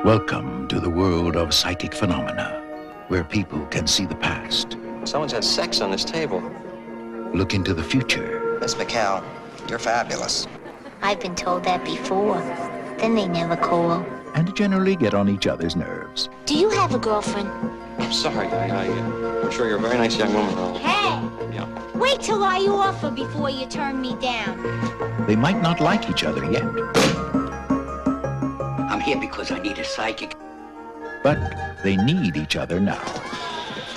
Welcome to the world of psychic phenomena, where people can see the past, Someone's had sex on this table. look into the future, Miss McCall, you're fabulous. I've been told that before. Then they never call. and generally get on each other's nerves. Do you have a girlfriend? I'm sorry, I'm sure you're a very nice young woman, though. Hey! Yeah. Wait till I offer before you turn me down. They might not like each other yet, I'm here because I need a psychic. but they need each other now,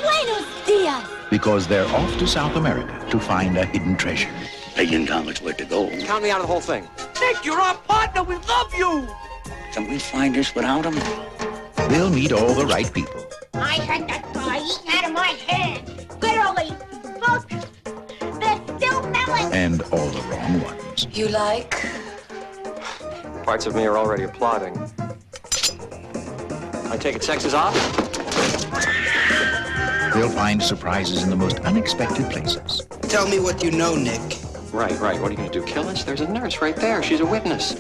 Buenos dias! because they're off to South America to find a hidden treasure. $1,000,000 worth of gold. Count me out of the whole thing. Nick, you're our partner. We love you. Can we find this without him? They'll meet all the right people, I had that guy eaten out of my hand. Literally, both. They're still melon. and all the wrong ones. You like? Parts of me are already applauding. I take it sex is off? They'll find surprises in the most unexpected places. Tell me what you know, Nick. Right. What are you gonna do, kill us? There's a nurse right there. She's a witness.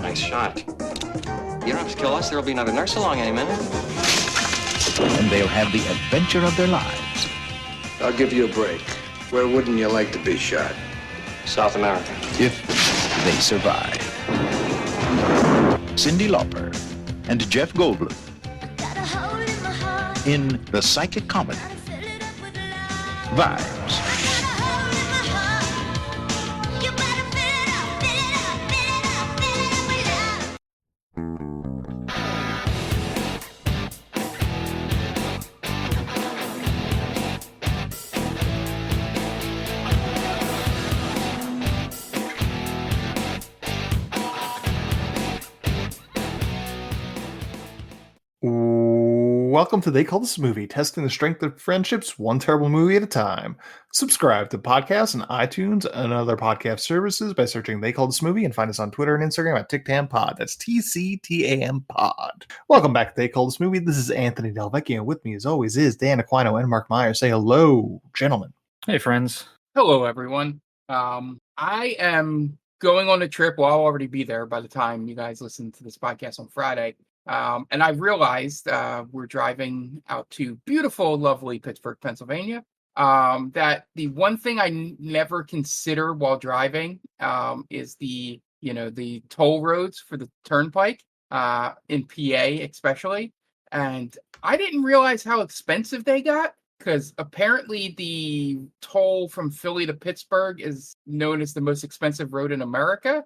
Nice shot. You don't have to kill us. There'll be another nurse along any minute. And they'll have the adventure of their lives. I'll give you a break. Where wouldn't you like to be shot? South America. If they survive. Cyndi Lauper and Jeff Goldblum in the psychic comedy Vibes. Welcome to They Call This a Movie, testing the strength of friendships one terrible movie at a time. Subscribe to podcasts on iTunes and other podcast services by searching They Call This a Movie, and find us on Twitter and Instagram at TicTamPod. That's TCTAM Pod. Welcome back to They Call This a Movie. This is Anthony Delvecchio, and with me as always is Dan Aquino and Mark Meyer. Say hello, gentlemen. Hey, friends. Hello, everyone. I am going on a trip. Well, I'll already be there by the time you guys listen to this podcast on Friday. And I realized we're driving out to beautiful, lovely Pittsburgh, Pennsylvania. That the one thing I never consider while driving is the toll roads for the turnpike in PA especially. And I didn't realize how expensive they got, because apparently the toll from Philly to Pittsburgh is known as the most expensive road in America.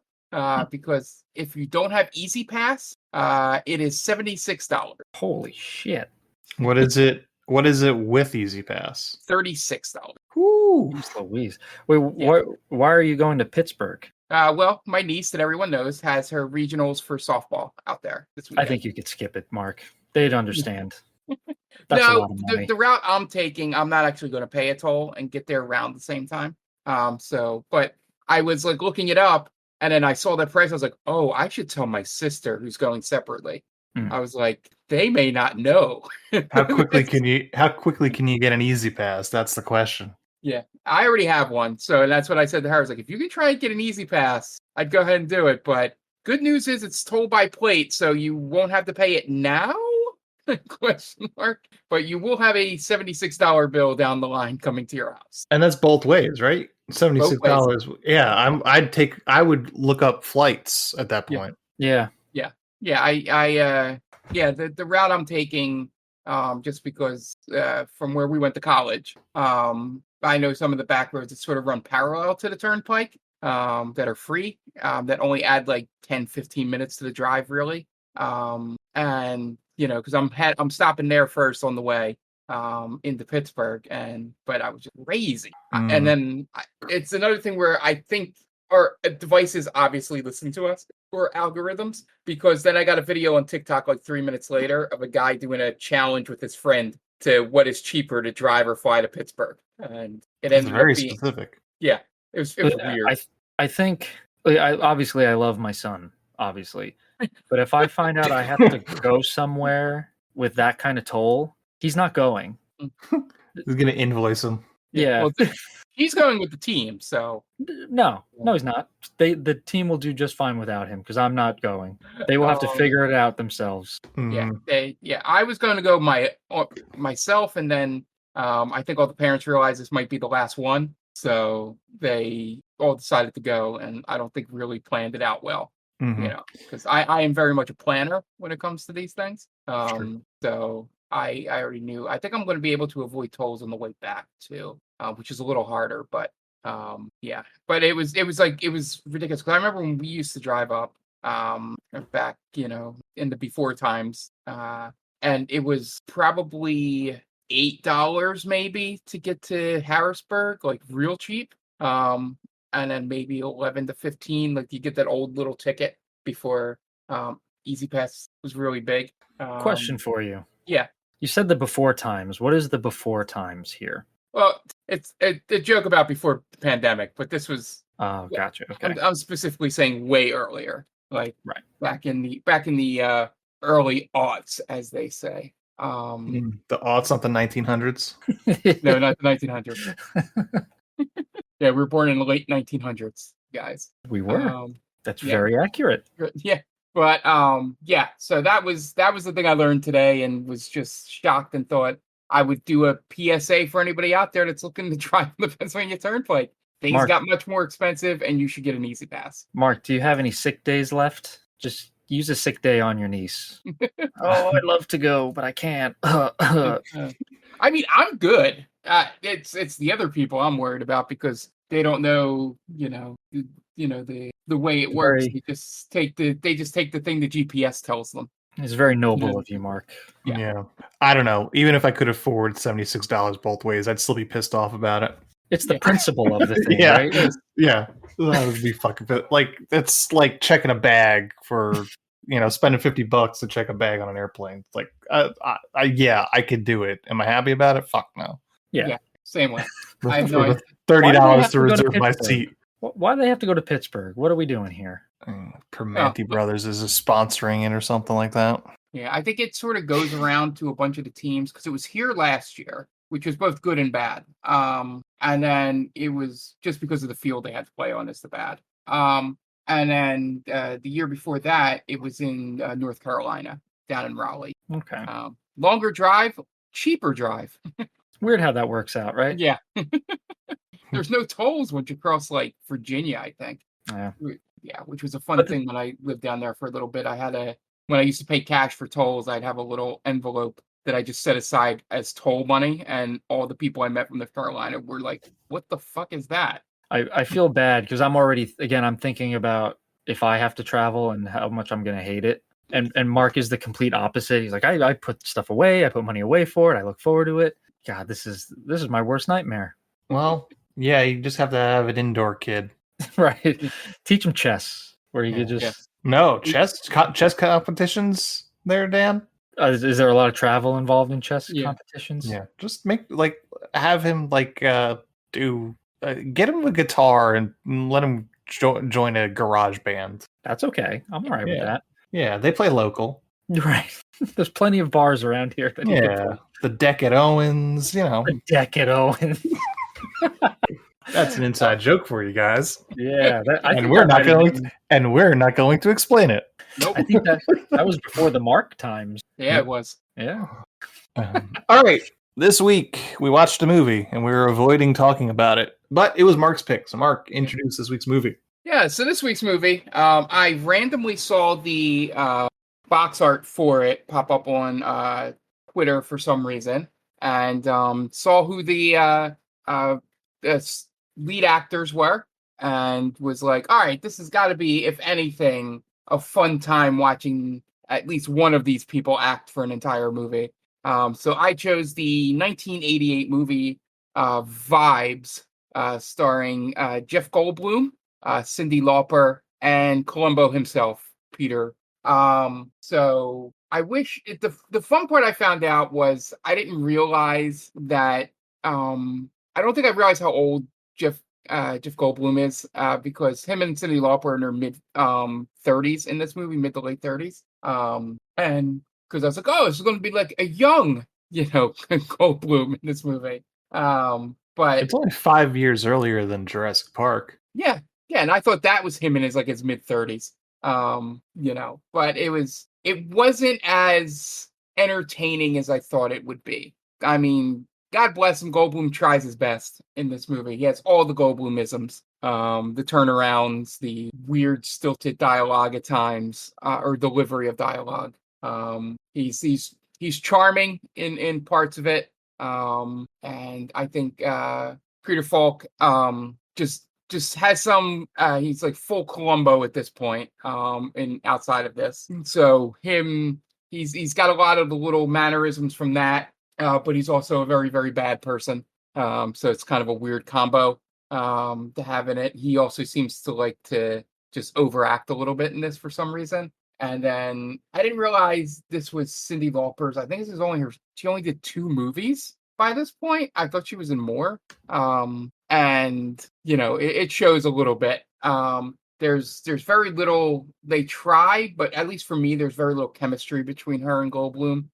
Because if you don't have Easy Pass, it is $76. Holy shit. What is it? What is it with Easy Pass? $36. Woo! Jeez Louise. Wait, why are you going to Pittsburgh? Well, my niece that everyone knows has her regionals for softball out there this weekend. I think you could skip it, Mark. They'd understand. That's a No, lot of money. the route I'm taking, I'm not actually going to pay a toll and get there around the same time. But I was like looking it up, and then I saw that price. I was like, oh, I should tell my sister who's going separately. I was like, they may not know. How quickly can you get an Easy Pass? That's the question. Yeah, I already have one. So that's what I said to her. I was like, if you could try and get an Easy Pass, I'd go ahead and do it. But good news is it's toll by plate, so you won't have to pay it now? Question mark. But you will have a $76 bill down the line coming to your house. And that's both ways, right? $76. Yeah, I would look up flights at that point. Yeah. The route I'm taking, just because from where we went to college, I know some of the back roads that sort of run parallel to the turnpike, that are free, that only add like 10-15 minutes to the drive, really. And because I'm stopping there first on the way into Pittsburgh, but I was just crazy. And then it's another thing where I think our devices obviously listen to us, or algorithms, because then I got a video on TikTok like 3 minutes later of a guy doing a challenge with his friend to what is cheaper to drive or fly to Pittsburgh, and it ended very up being specific. Yeah, it was weird. I think obviously I love my son, obviously, but if I find out I have to go somewhere with that kind of toll, he's not going. He's gonna invoice him. Yeah. Well, He's going with the team, so No, he's not. The team will do just fine without him because I'm not going. They will have to figure it out themselves. I was going to go myself, and then I think all the parents realized this might be the last one, so they all decided to go, and I don't think really planned it out well. Because I am very much a planner when it comes to these things. So I already knew. I think I'm going to be able to avoid tolls on the way back too, which is a little harder. But but it was ridiculous because I remember when we used to drive up back in the before times, and it was probably $8 maybe to get to Harrisburg, like real cheap. And then maybe 11 to 15, like you get that old little ticket before Easy Pass was really big. Question for you. Yeah. You said the before times. What is the before times here? Well, it's a joke about before the pandemic, but this was. Oh, gotcha. Okay. I'm specifically saying way earlier, like right back in the early aughts, as they say. The aughts, not the 1900s. No, not the 1900s. Yeah, we were born in the late 1900s, guys. We were. That's very accurate. Yeah, but so that was the thing I learned today, and was just shocked and thought I would do a PSA for anybody out there that's looking to drive the Pennsylvania Turnpike. Things got much more expensive, and you should get an Easy Pass. Mark, do you have any sick days left? Just use a sick day on your niece. Oh, I'd love to go, but I can't. I mean, I'm good. It's the other people I'm worried about because they don't know, the way it works. They just take the thing the GPS tells them. It's very noble of you, Mark. Yeah. I don't know. Even if I could afford $76 both ways, I'd still be pissed off about it. It's the principle of the thing, right? Yeah. That would be fucking like it's like checking a bag for spending $50 to check a bag on an airplane. It's like I could do it. Am I happy about it? Fuck no. Yeah, same way. I have no idea. $30 to reserve my seat. Why do they have to go to Pittsburgh? What are we doing here? Permanente Brothers is sponsoring it or something like that. Yeah, I think it sort of goes around to a bunch of the teams because it was here last year, which was both good and bad. And then it was just because of the field they had to play on is the bad. And then the year before that, it was in North Carolina, down in Raleigh. Okay. Longer drive, cheaper drive. Weird how that works out, right? Yeah. There's no tolls once you cross like Virginia, I think. Yeah, which was a fun thing when I lived down there for a little bit. When I used to pay cash for tolls, I'd have a little envelope that I just set aside as toll money, and all the people I met from North Carolina were like, "What the fuck is that?" I feel bad because I'm thinking about if I have to travel and how much I'm going to hate it. And Mark is the complete opposite. He's like, I put stuff away. I put money away for it. I look forward to it. God, this is my worst nightmare. Well, yeah, you just have to have an indoor kid. Right. Teach him chess where you could just... Yeah. No, chess competitions there, Dan? Is there a lot of travel involved in chess competitions? Yeah, just have him get him a guitar and let him join a garage band. That's okay. I'm all right with that. Yeah, they play local. Right. There's plenty of bars around here. The Deck at Owens, The Deck at Owens. That's an inside joke for you guys. Yeah, we're not going to explain it. Nope. I think that was before the Mark times. Yeah, it was. Yeah. All right. This week we watched a movie and we were avoiding talking about it, but it was Mark's pick. So Mark, introduce this week's movie. Yeah. So this week's movie, I randomly saw the box art for it pop up on Twitter for some reason, and saw who the lead actors were, and was like, all right, this has got to be, if anything, a fun time watching at least one of these people act for an entire movie. So I chose the 1988 movie Vibes, starring Jeff Goldblum, Cyndi Lauper, and Columbo himself, Peter. So I wish the fun part I found out was I didn't realize that I don't think I realized how old Jeff Goldblum is, because him and Cyndi Lauper are in their mid 30s in this movie, mid to late 30s. And because I was like, oh, this is going to be like a young, Goldblum in this movie. But It's only 5 years earlier than Jurassic Park. yeah, and I thought that was him in his mid-30s. But it wasn't as entertaining as I thought it would be. I mean, God bless him, Goldblum tries his best in this movie. He has all the Goldblumisms, the turnarounds, the weird stilted dialogue at times, or delivery of dialogue. He's charming in parts of it. And I think Peter Falk just has some he's like full Columbo at this point in outside of this. So he's got a lot of the little mannerisms from that, but he's also a very, very bad person. So it's kind of a weird combo to have in it. He also seems to like to just overact a little bit in this for some reason. And then I didn't realize this was Cyndi Lauper's. I think this is she only did 2 movies by this point. I thought she was in more. And it shows a little bit. There's very little they try, but at least for me, there's very little chemistry between her and Goldblum.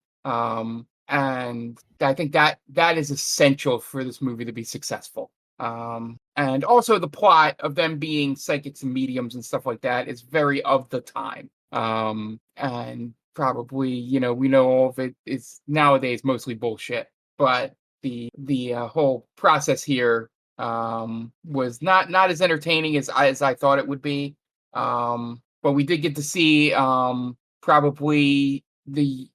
And I think that is essential for this movie to be successful. And also the plot of them being psychics and mediums and stuff like that is very of the time. And probably, we know all of it is nowadays mostly bullshit, but the whole process here was not as entertaining as I thought it would be. But we did get to see probably the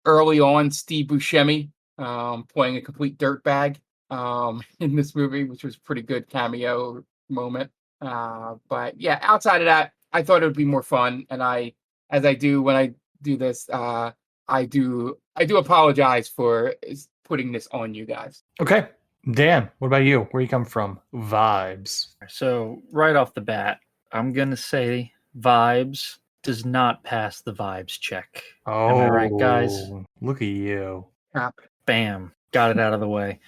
early on Steve Buscemi playing a complete dirtbag in this movie, which was a pretty good cameo moment. But yeah, outside of that, I thought it would be more fun, and as I do when I do this, I do apologize for putting this on you guys. Okay. Dan, what about you? Where you come from? Vibes. So right off the bat, I'm going to say Vibes does not pass the Vibes check. Oh, am I right, guys? Look at you. Bam. Got it out of the way.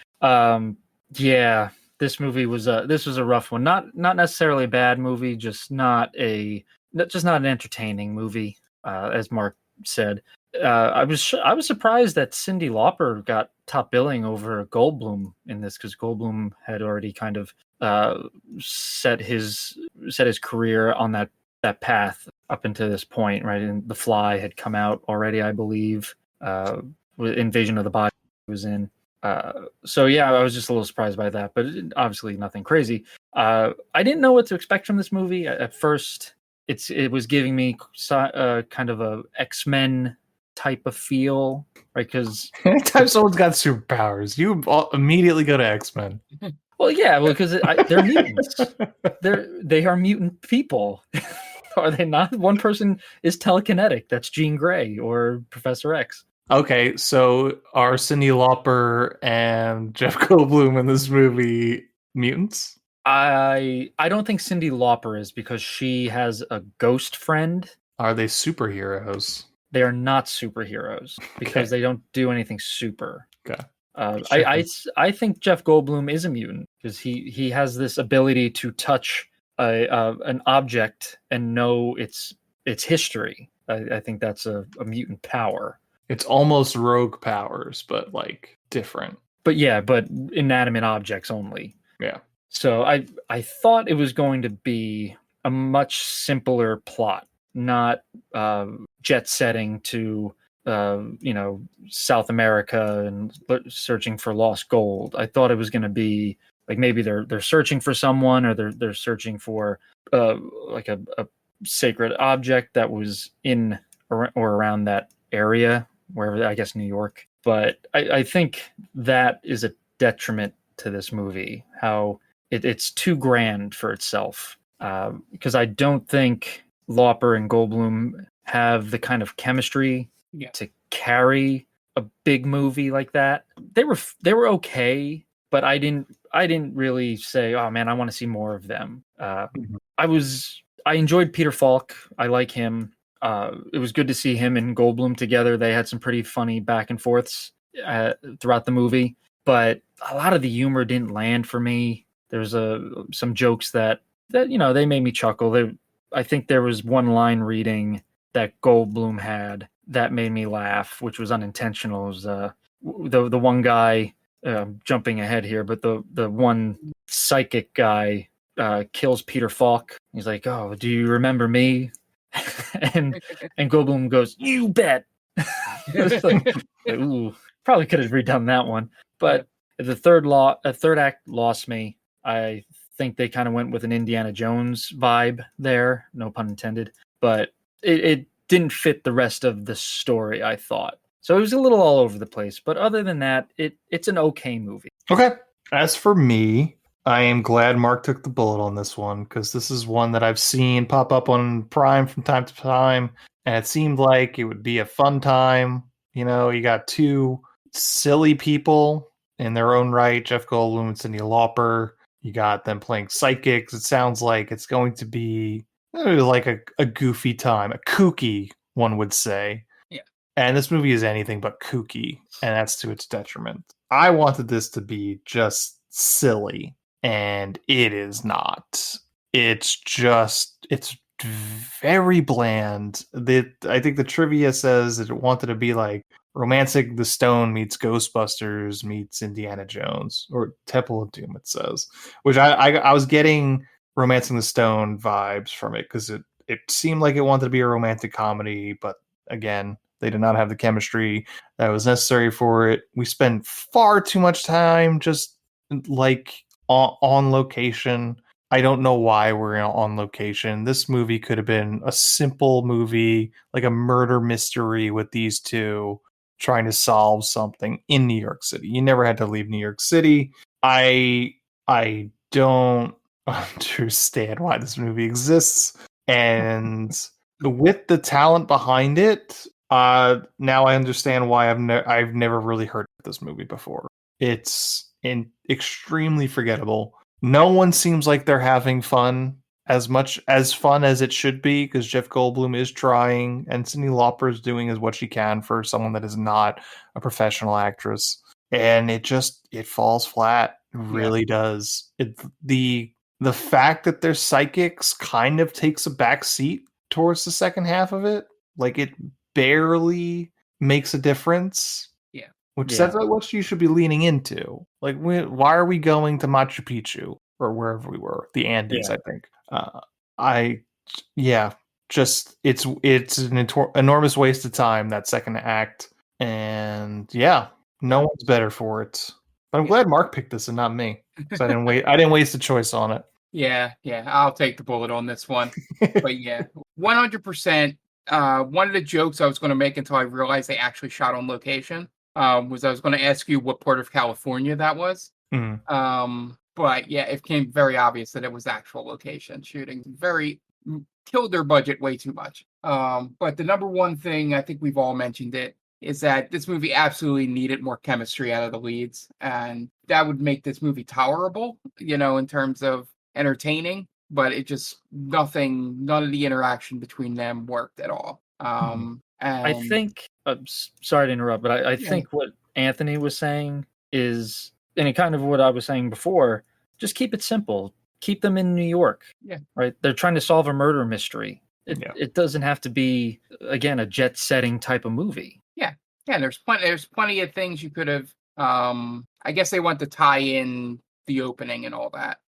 Yeah, this movie was a rough one. Not necessarily a bad movie, just not an entertaining movie, as Mark said. I was surprised that Cyndi Lauper got top billing over Goldblum in this, because Goldblum had already kind of set his career on that path up until this point, right? And The Fly had come out already, I believe. Invasion of the Body was in. So yeah, I was just a little surprised by that, but obviously nothing crazy. I didn't know what to expect from this movie at first. It was giving me kind of a X-Men type of feel, right? Because anytime someone's got superpowers, you immediately go to X-Men. Well, yeah, because they're mutants. They are mutant people. Are they not? One person is telekinetic. That's Jean Grey or Professor X. Okay, so are Cyndi Lauper and Jeff Goldblum in this movie mutants? I don't think Cyndi Lauper is, because she has a ghost friend. Are they superheroes? They are not superheroes because they don't do anything super. Okay. I think Jeff Goldblum is a mutant, because he has this ability to touch an object and know its history. I think that's a mutant power. It's almost rogue powers, but like different. But yeah, but inanimate objects only. Yeah. So I thought it was going to be a much simpler plot, not jet setting to South America and searching for lost gold. I thought it was going to be like maybe they're searching for someone, or they're searching for like a sacred object that was in or around that area, wherever, I guess New York. But I think that is a detriment to this movie, how it's too grand for itself, because I don't think Lauper and Goldblum have the kind of chemistry to carry a big movie like that. They were okay, but I didn't really say, oh man, I want to see more of them. I enjoyed Peter Falk. I like him. It was good to see him and Goldblum together. They had some pretty funny back and forths throughout the movie, but a lot of the humor didn't land for me. There's some jokes that they made me chuckle. I think there was one line reading that Goldblum had that made me laugh, which was unintentional. It was the one guy jumping ahead here, but the one psychic guy kills Peter Falk. He's like, "Oh, do you remember me?" and Goldblum goes, "You bet." It's like, ooh, probably could have redone that one, but the third act lost me. I think they kind of went with an Indiana Jones vibe there, no pun intended, but it didn't fit the rest of the story, I thought. So it was a little all over the place, but other than that, it's an okay movie. Okay. As for me, I am glad Mark took the bullet on this one, because this is one that I've seen pop up on Prime from time to time, and it seemed like it would be a fun time. You know, you got two silly people in their own right, Jeff Goldblum and Cyndi Lauper. You got them playing psychics. It sounds like it's going to be like a goofy time, a kooky, one would say. Yeah. And this movie is anything but kooky, and that's to its detriment. I wanted this to be just silly, and it is not. It's very bland. I think the trivia says that it wanted to be like Romancing the Stone meets Ghostbusters meets Indiana Jones, or Temple of Doom, it says. Which I was getting Romancing the Stone vibes from it, because it seemed like it wanted to be a romantic comedy, but again, they did not have the chemistry that was necessary for it. We spent far too much time just like on location. I don't know why we're on location. This movie could have been a simple movie, like a murder mystery with these two trying to solve something in New York City. You never had to leave New York City. I don't understand why this movie exists. And with the talent behind it, now I understand why I've never really heard of this movie before. It's extremely forgettable. No one seems like they're having fun, as much as fun as it should be, because Jeff Goldblum is trying, and Cyndi Lauper is doing what she can for someone that is not a professional actress, and it falls flat. It really does. The fact that they're psychics kind of takes a back seat towards the second half of it. Like, it barely makes a difference. Yeah. Which says what you should be leaning into. Like, why are we going to Machu Picchu or wherever we were? The Andes, I think. It's an enormous waste of time, that second act, and no one's better for it. But I'm glad Mark picked this and not me, because I didn't waste a choice on it. Yeah, I'll take the bullet on this one. But 100%. One of the jokes I was going to make until I realized they actually shot on location was I was going to ask you what part of California that was. But it became very obvious that it was actual location shooting. Killed their budget way too much. But the number one thing, I think we've all mentioned it, is that this movie absolutely needed more chemistry out of the leads. And that would make this movie tolerable, in terms of entertaining. But it just, none of the interaction between them worked at all. And I think, sorry to interrupt, but I think what Anthony was saying is, and kind of what I was saying before, just keep it simple. Keep them in New York. Yeah. Right? They're trying to solve a murder mystery. It doesn't have to be, again, a jet-setting type of movie. Yeah. Yeah, there's plenty of things you could have, I guess they want to tie in the opening and all that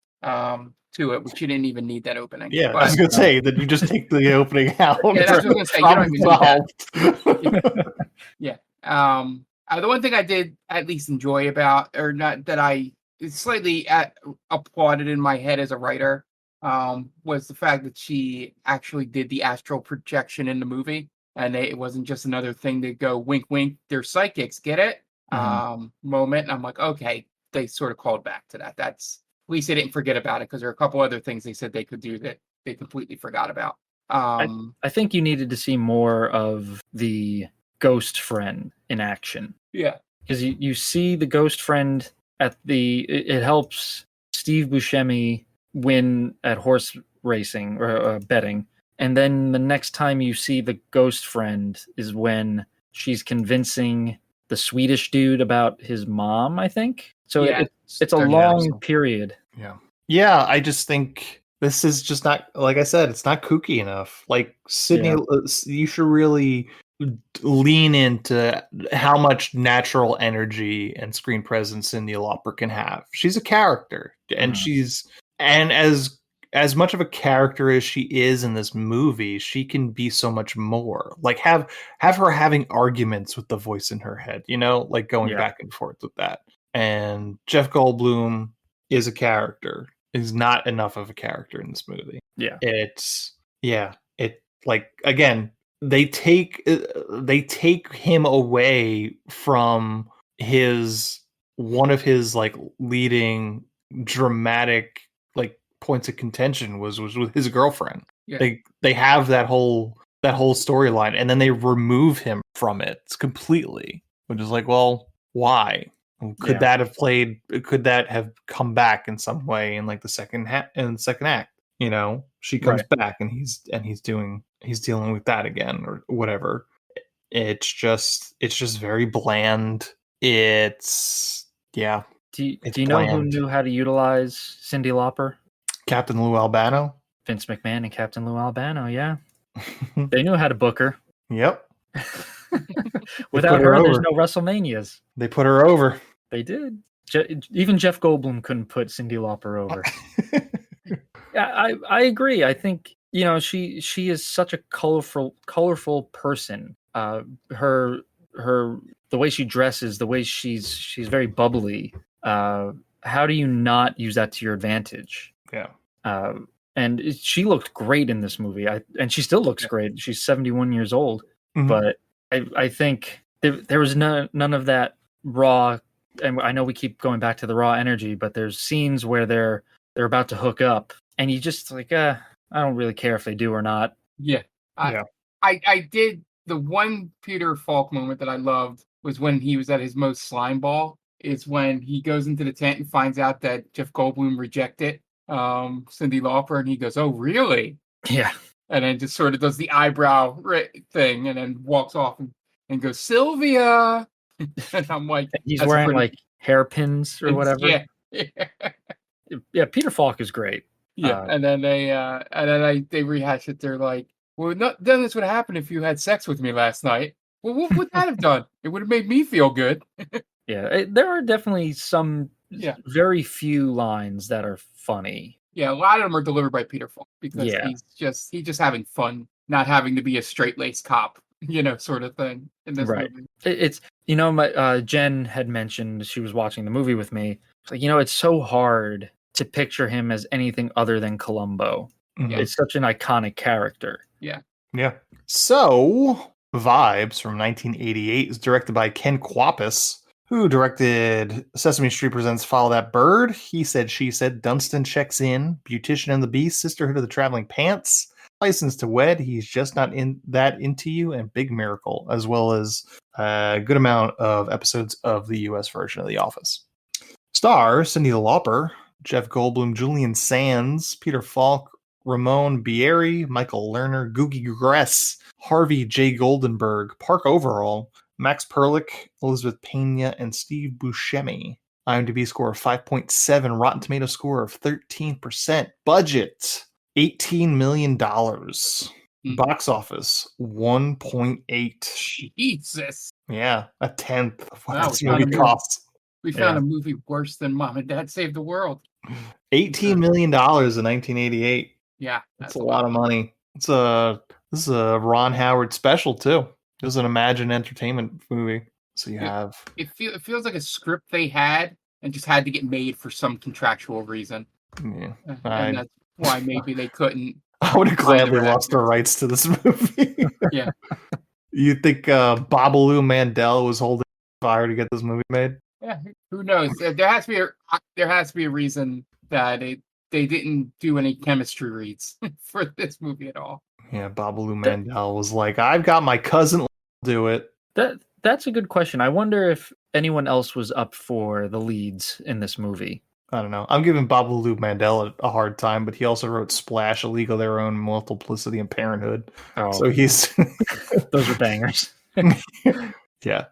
to it, which you didn't even need that opening. Yeah, but I was going to say that you just take the opening out. Yeah, that's what I was going to say. You don't even need that. Yeah. The one thing I did at least enjoy about, or not that I slightly applauded in my head as a writer, was the fact that she actually did the astral projection in the movie, and it wasn't just another thing to go wink, wink. They're psychics, get it? Moment. And I'm like, okay, they sort of called back to that. That's, at least they didn't forget about it, because there are a couple other things they said they could do that they completely forgot about. I think you needed to see more of the ghost friend in action. Yeah. Because you see the ghost friend it helps Steve Buscemi win at horse racing or betting. And then the next time you see the ghost friend is when she's convincing the Swedish dude about his mom, I think. So it's a long period. Yeah, I just think this is just not, like I said, it's not kooky enough. Like, Sydney, you should really lean into how much natural energy and screen presence Cyndi Lauper can have. She's a character, and and as much of a character as she is in this movie, she can be so much more. Like have her having arguments with the voice in her head, like going back and forth with that. And Jeff Goldblum is a character. Is not enough of a character in this movie. Yeah. Again, they take him away from one of his like leading dramatic like points of contention was with his girlfriend. Yeah. They have that whole storyline, and then they remove him from it completely, which is like, well, why? Could that have come back in some way in like the second act? She comes back and he's dealing with that again or whatever. It's just very bland. Do you know who knew how to utilize Cyndi Lauper? Captain Lou Albano. Vince McMahon and Captain Lou Albano, yeah. They knew how to book her. Yep. Without her, there's no WrestleManias. They put her over. They did. Even Jeff Goldblum couldn't put Cyndi Lauper over. Yeah, I agree. I think she is such a colorful person. Her the way she dresses, the way she's very bubbly. How do you not use that to your advantage? Yeah. And she looked great in this movie. And she still looks great. She's 71 years old. Mm-hmm. But I think there was none of that raw. And I know we keep going back to the raw energy, but there's scenes where they're about to hook up, and you just like, I don't really care if they do or not. Yeah. I did. The one Peter Falk moment that I loved was when he was at his most slime ball. It's when he goes into the tent and finds out that Jeff Goldblum rejected Cyndi Lauper, and he goes, "Oh, really?" Yeah. And then just sort of does the eyebrow thing, and then walks off and goes, "Sylvia." And I'm like, he's wearing like hairpins or whatever. Yeah. Peter Falk is great. Yeah, and then they rehash it. They're like, "Well, then this would happen if you had sex with me last night." Well, what would that have done? It would have made me feel good. There are definitely some very few lines that are funny. Yeah, a lot of them are delivered by Peter Falk because he's just having fun, not having to be a straight-laced cop, sort of thing in this movie. It's my Jen had mentioned she was watching the movie with me. It's like, it's so hard to picture him as anything other than Columbo. Mm-hmm. It's such an iconic character. Yeah. Yeah. So, Vibes from 1988 is directed by Ken Kwapis, who directed Sesame Street Presents Follow That Bird, He Said, She Said, Dunstan Checks In, Beautician and the Beast, Sisterhood of the Traveling Pants, License to Wed, He's Just Not Into You, and Big Miracle, as well as a good amount of episodes of the US version of The Office. Stars Cyndi Lauper, Jeff Goldblum, Julian Sands, Peter Falk, Ramon Bieri, Michael Lerner, Googie Gress, Harvey J. Goldenberg, Park Overall, Max Perlich, Elizabeth Pena, and Steve Buscemi. IMDb score of 5.7, Rotten Tomato score of 13%. Budget, $18 million. Box office, 1.8. Jesus. Yeah, a tenth of what this movie costs. We found a movie worse than Mom and Dad Saved the World. $18 million in 1988. Yeah. That's a lot of money. This is a Ron Howard special, too. It was an Imagine Entertainment movie. So it feels like a script they had and just had to get made for some contractual reason. Yeah. And that's why maybe they couldn't. I would have gladly lost the rights to this movie. Yeah. You think Babalu Mandel was holding fire to get this movie made? Yeah, who knows? There has to be a reason that they didn't do any chemistry reads for this movie at all. Yeah, Babalu Mandel was like, "I've got my cousin do it." That's a good question. I wonder if anyone else was up for the leads in this movie. I don't know. I'm giving Babalu Mandel a hard time, but he also wrote Splash, A League of Their Own, Multiplicity, and Parenthood. Oh, so he's those are bangers. Yeah.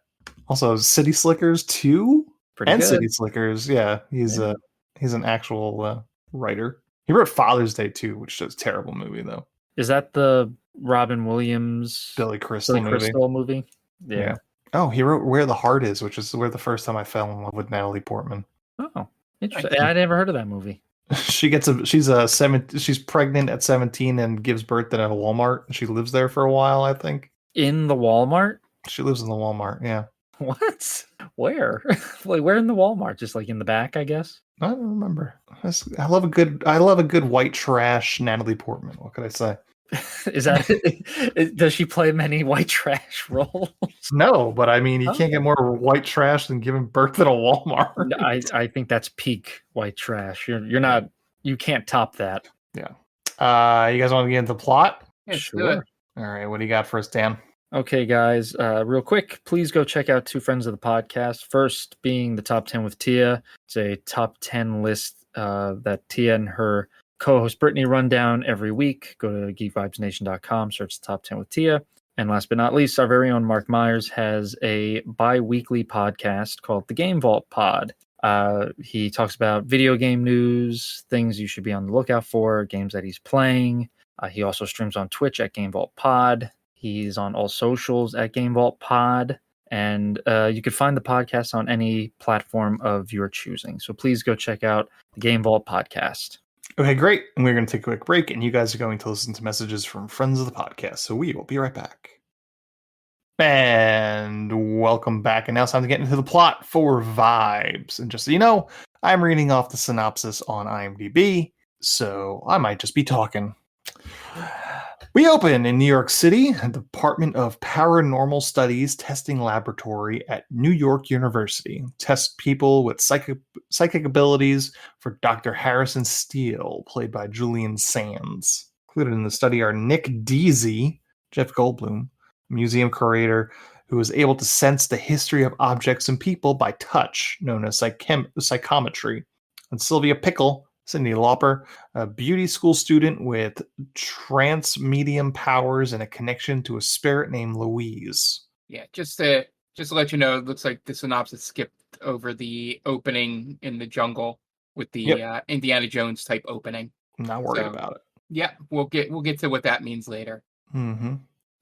Also, City Slickers 2 and good. City Slickers. Yeah, he's an actual writer. He wrote Father's Day 2, which is a terrible movie though. Is that the Robin Williams, Billy Crystal movie. Yeah. Oh, he wrote Where the Heart Is, which is where the first time I fell in love with Natalie Portman. Oh, interesting. I never heard of that movie. She's pregnant at 17 and gives birth at a Walmart. She lives there for a while, I think. In the Walmart? She lives in the Walmart, yeah. What? Where? Like, where in the Walmart? Just like in the back, I guess. I don't remember. I love a good white trash Natalie Portman. What could I say? Is that does she play many white trash roles? No, but I mean, you can't get more white trash than giving birth at a Walmart. I think that's peak white trash. You can't top that. Yeah. You guys want to get into the plot? Yeah, sure. All right. What do you got for us, Dan? Okay, guys. Real quick, please go check out two friends of the podcast. First being the top 10 with Tia. It's a top 10 list that Tia and her co-host Brittany run down every week. Go to geekvibesnation.com, search the top 10 with Tia. And last but not least, our very own Mark Myers has a bi-weekly podcast called The Game Vault Pod. He talks about video game news, things you should be on the lookout for, games that he's playing. He also streams on Twitch at Game Vault Pod. He's on all socials at Game Vault Pod. And you could find the podcast on any platform of your choosing. So please go check out the Game Vault Podcast. Okay, great. And we're going to take a quick break, and you guys are going to listen to messages from friends of the podcast. So we will be right back. And welcome back. And now it's time to get into the plot for Vibes. And just so you know, I'm reading off the synopsis on IMDb, so I might just be talking. We open in New York City, a Department of Paranormal Studies testing laboratory at New York University. Test people with psychic abilities for Dr. Harrison Steele, played by Julian Sands. Included in the study are Nick Deasy, Jeff Goldblum, museum curator who is able to sense the history of objects and people by touch, known as psychometry, and Sylvia Pickle, Cyndi Lauper, a beauty school student with trans-medium powers and a connection to a spirit named Louise. Yeah, just to let you know, it looks like the synopsis skipped over the opening in the jungle with the Indiana Jones type opening. I'm not worried about it. Yeah, we'll get to what that means later. Mm-hmm.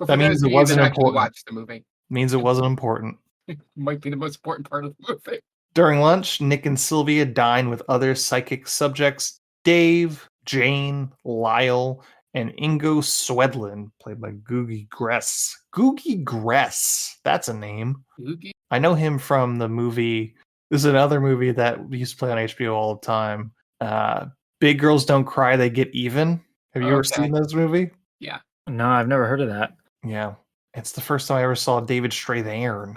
That means it wasn't important. Watch the movie. Means it wasn't important. It might be the most important part of the movie. During lunch, Nick and Sylvia dine with other psychic subjects, Dave, Jane, Lyle, and Ingo Swedlin, played by Googie Gress. Googie Gress, that's a name. Googie? I know him from the movie. This is another movie that we used to play on HBO all the time. Big Girls Don't Cry, They Get Even. Have you ever seen this movie? Yeah. No, I've never heard of that. Yeah. It's the first time I ever saw David Strathairn.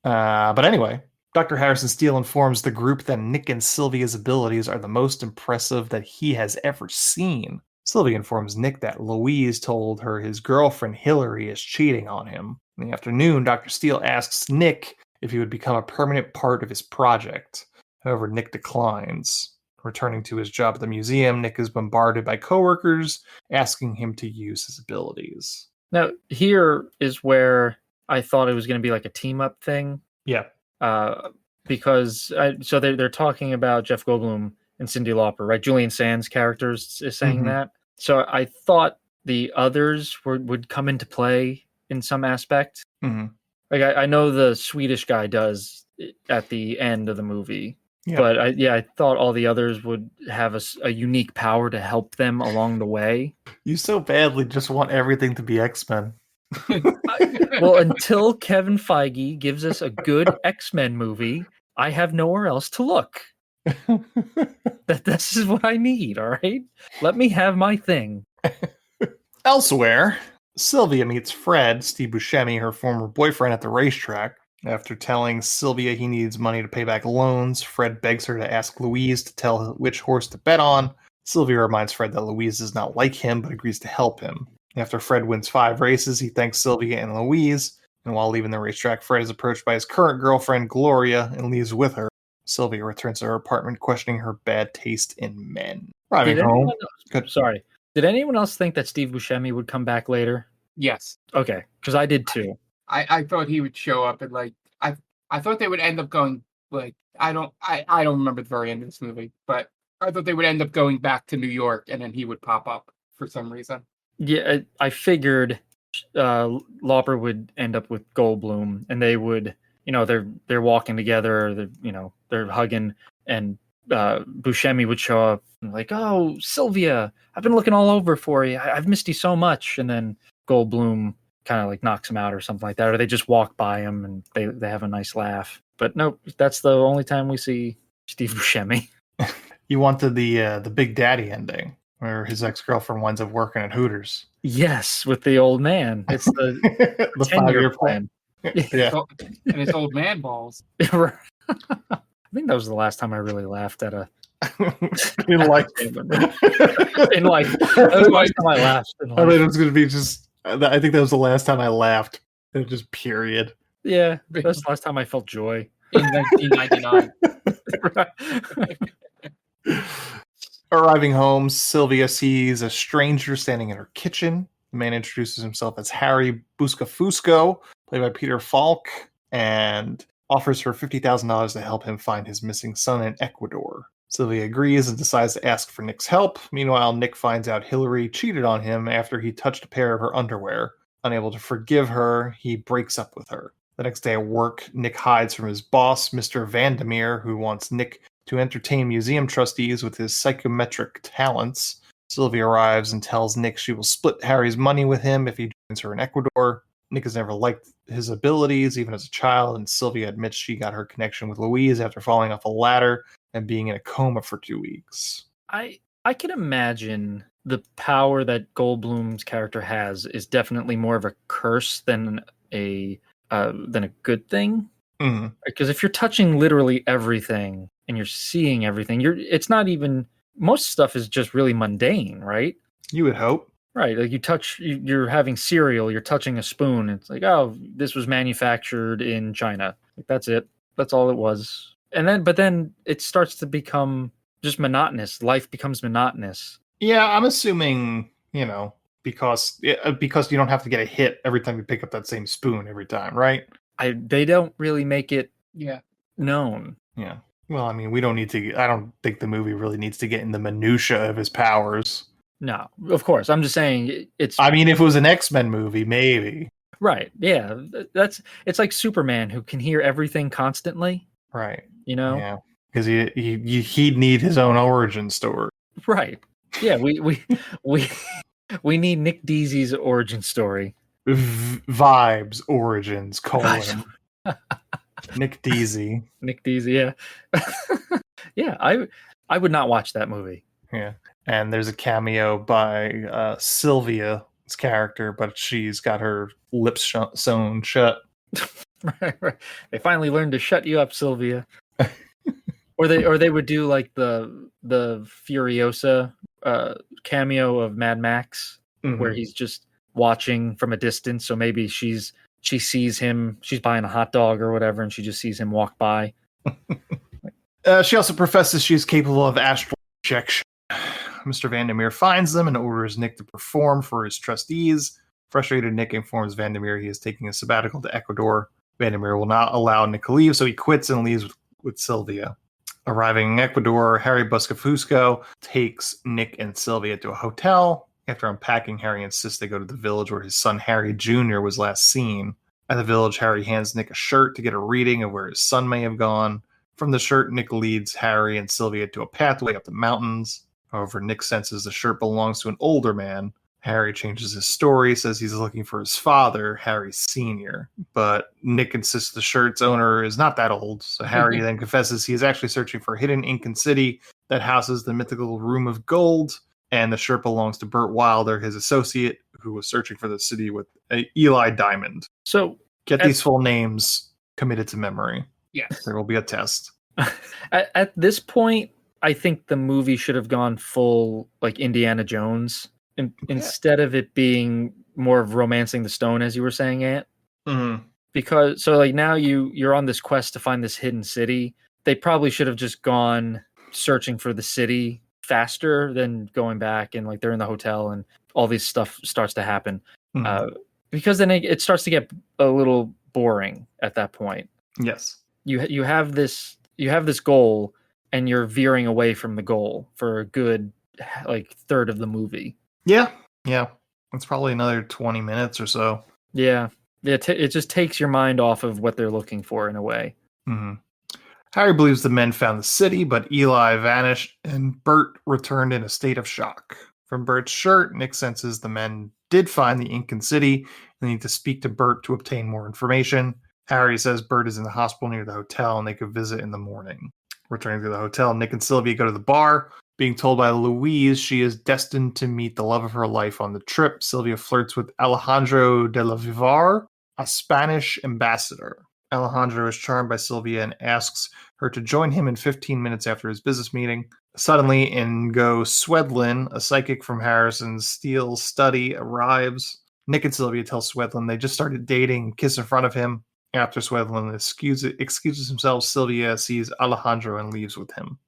But anyway, Dr. Harrison Steele informs the group that Nick and Sylvia's abilities are the most impressive that he has ever seen. Sylvia informs Nick that Louise told her his girlfriend Hillary is cheating on him. In the afternoon, Dr. Steele asks Nick if he would become a permanent part of his project. However, Nick declines. Returning to his job at the museum, Nick is bombarded by coworkers asking him to use his abilities. Now, here is where I thought it was going to be like a team-up thing. Yeah. Because so they're talking about Jeff Goldblum and Cyndi Lauper, right? Julian Sands' characters is saying that. So I thought the others would come into play in some aspect. Mm-hmm. Like I know the Swedish guy does at the end of the movie, but I thought all the others would have a unique power to help them along the way. You so badly just want everything to be X-Men. Well, until Kevin Feige gives us a good X-Men movie, I have nowhere else to look. This is what I need, all right? Let me have my thing. Elsewhere, Sylvia meets Fred, Steve Buscemi, her former boyfriend, at the racetrack. After telling Sylvia he needs money to pay back loans, Fred begs her to ask Louise to tell which horse to bet on. Sylvia reminds Fred that Louise is not like him, but agrees to help him. After Fred wins 5 races, he thanks Sylvia and Louise, and while leaving the racetrack, Fred is approached by his current girlfriend, Gloria, and leaves with her. Sylvia returns to her apartment, questioning her bad taste in men. Driving home. Did anyone else think that Steve Buscemi would come back later? Yes. Okay, because I did too. I thought he would show up and I thought they would end up going I don't remember the very end of this movie, but I thought they would end up going back to New York and then he would pop up for some reason. Yeah, I figured Lauper would end up with Goldblum, and they would, they're walking together, they're hugging, and Buscemi would show up and like, "Oh, Sylvia, I've been looking all over for you. I've missed you so much." And then Goldblum kind of like knocks him out or something like that, or they just walk by him and they have a nice laugh. But nope, that's the only time we see Steve Buscemi. You wanted the Big Daddy ending, where his ex-girlfriend winds up working at Hooters. Yes, with the old man. It's the The 5-year plan. Yeah. And his old man balls. I think that was the last time I really laughed at a In life. in life. That was the last time I laughed. In I life. mean, it was going to be just. I think that was the last time I laughed. Just period. Yeah, that's the last time I felt joy. In 1999. Arriving home, Sylvia sees a stranger standing in her kitchen. The man introduces himself as Harry Buscafusco, played by Peter Falk, and offers her $50,000 to help him find his missing son in Ecuador. Sylvia agrees and decides to ask for Nick's help. Meanwhile, Nick finds out Hillary cheated on him after he touched a pair of her underwear. Unable to forgive her, he breaks up with her. The next day at work, Nick hides from his boss, Mr. Vandermeer, who wants Nick to entertain museum trustees with his psychometric talents. Sylvia arrives and tells Nick she will split Harry's money with him if he joins her in Ecuador. Nick has never liked his abilities, even as a child, and Sylvia admits she got her connection with Louise after falling off a ladder and being in a coma for 2 weeks. I can imagine the power that Goldblum's character has is definitely more of a curse than a good thing. Mm. Because if you're touching literally everything and you're seeing everything, it's not even, most stuff is just really mundane, right? You would hope. Right. Like you're having cereal, you're touching a spoon. It's like, oh, this was manufactured in China. Like, that's it. That's all it was. But then it starts to become just monotonous. Life becomes monotonous. Yeah, I'm assuming, because you don't have to get a hit every time you pick up that same spoon every time, right? They don't really make it known. Yeah. Well, I mean, we don't need to. I don't think the movie really needs to get in the minutia of his powers. No, of course. I'm just saying it's. I mean, if it was an X-Men movie, maybe. Right. Yeah. It's like Superman, who can hear everything constantly. Right. Yeah. Because he'd need his own origin story. Right. Yeah. We need Nick Deasy's origin story. Vibes, origins, colon. Nick Deasy. Nick Deasy, yeah. Yeah, I would not watch that movie. Yeah. And there's a cameo by Sylvia's character, but she's got her lips sewn shut. Right. They finally learned to shut you up, Sylvia. or they would do like the Furiosa cameo of Mad Max, where he's just watching from a distance. So maybe she sees him, she's buying a hot dog or whatever, and she just sees him walk by. She also professes she's capable of astral projection. Mr. Vandermeer finds them and orders Nick to perform for his trustees. Frustrated, Nick informs Vandermeer he is taking a sabbatical to Ecuador. Vandermeer will not allow Nick to leave, so he quits and leaves with Sylvia. Arriving in Ecuador, Harry Buscafusco takes Nick and Sylvia to a hotel. After unpacking, Harry insists they go to the village where his son Harry Jr. was last seen. At the village, Harry hands Nick a shirt to get a reading of where his son may have gone. From the shirt, Nick leads Harry and Sylvia to a pathway up the mountains. However, Nick senses the shirt belongs to an older man. Harry changes his story, says he's looking for his father, Harry Sr., but Nick insists the shirt's owner is not that old, so Harry then confesses he is actually searching for a hidden Incan city that houses the mythical Room of Gold, and the shirt belongs to Burt Wilder, his associate, who was searching for the city with Eli Diamond. So, get these full names committed to memory. Yes. There will be a test. At this point, I think the movie should have gone full, like, Indiana Jones. Instead of it being more of romancing the stone, as you were saying, Ant. Mm-hmm. Because so like now you're on this quest to find this hidden city. They probably should have just gone searching for the city faster than going back and like they're in the hotel and all this stuff starts to happen. Mm-hmm. Because then it starts to get a little boring at that point. Yes, you have this goal and you're veering away from the goal for a good like third of the movie. Yeah. It's probably another 20 minutes or so. Yeah. It just takes your mind off of what they're looking for in a way. Mm-hmm. Harry believes the men found the city, but Eli vanished and Bert returned in a state of shock. From Bert's shirt, Nick senses the men did find the Incan city and need to speak to Bert to obtain more information. Harry says Bert is in the hospital near the hotel and they could visit in the morning. Returning to the hotel, Nick and Sylvia go to the bar. Being told by Louise she is destined to meet the love of her life on the trip, Sylvia flirts with Alejandro de la Vivar, a Spanish ambassador. Alejandro is charmed by Sylvia and asks her to join him in 15 minutes after his business meeting. Suddenly, Ingo Swedlin, a psychic from Harrison's steel study, arrives. Nick and Sylvia tell Swedlin they just started dating and kiss in front of him. After Swedlin excuses himself, Sylvia sees Alejandro and leaves with him.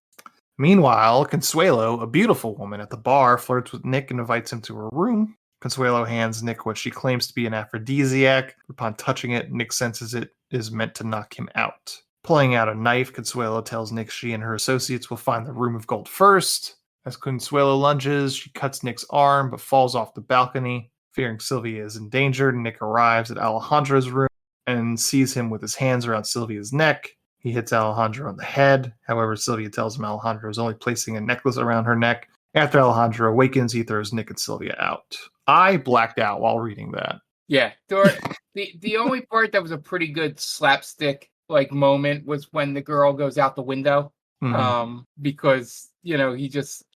Meanwhile, Consuelo, a beautiful woman at the bar, flirts with Nick and invites him to her room. Consuelo hands Nick what she claims to be an aphrodisiac. Upon touching it, Nick senses it is meant to knock him out. Pulling out a knife, Consuelo tells Nick she and her associates will find the room of gold first. As Consuelo lunges, she cuts Nick's arm but falls off the balcony. Fearing Sylvia is endangered, Nick arrives at Alejandro's room and sees him with his hands around Sylvia's neck. He hits Alejandro on the head. However, Sylvia tells him Alejandro is only placing a necklace around her neck. After Alejandro awakens, he throws Nick and Sylvia out. I blacked out while reading that. Yeah, the only part that was a pretty good slapstick like moment was when the girl goes out the window. Mm-hmm. Because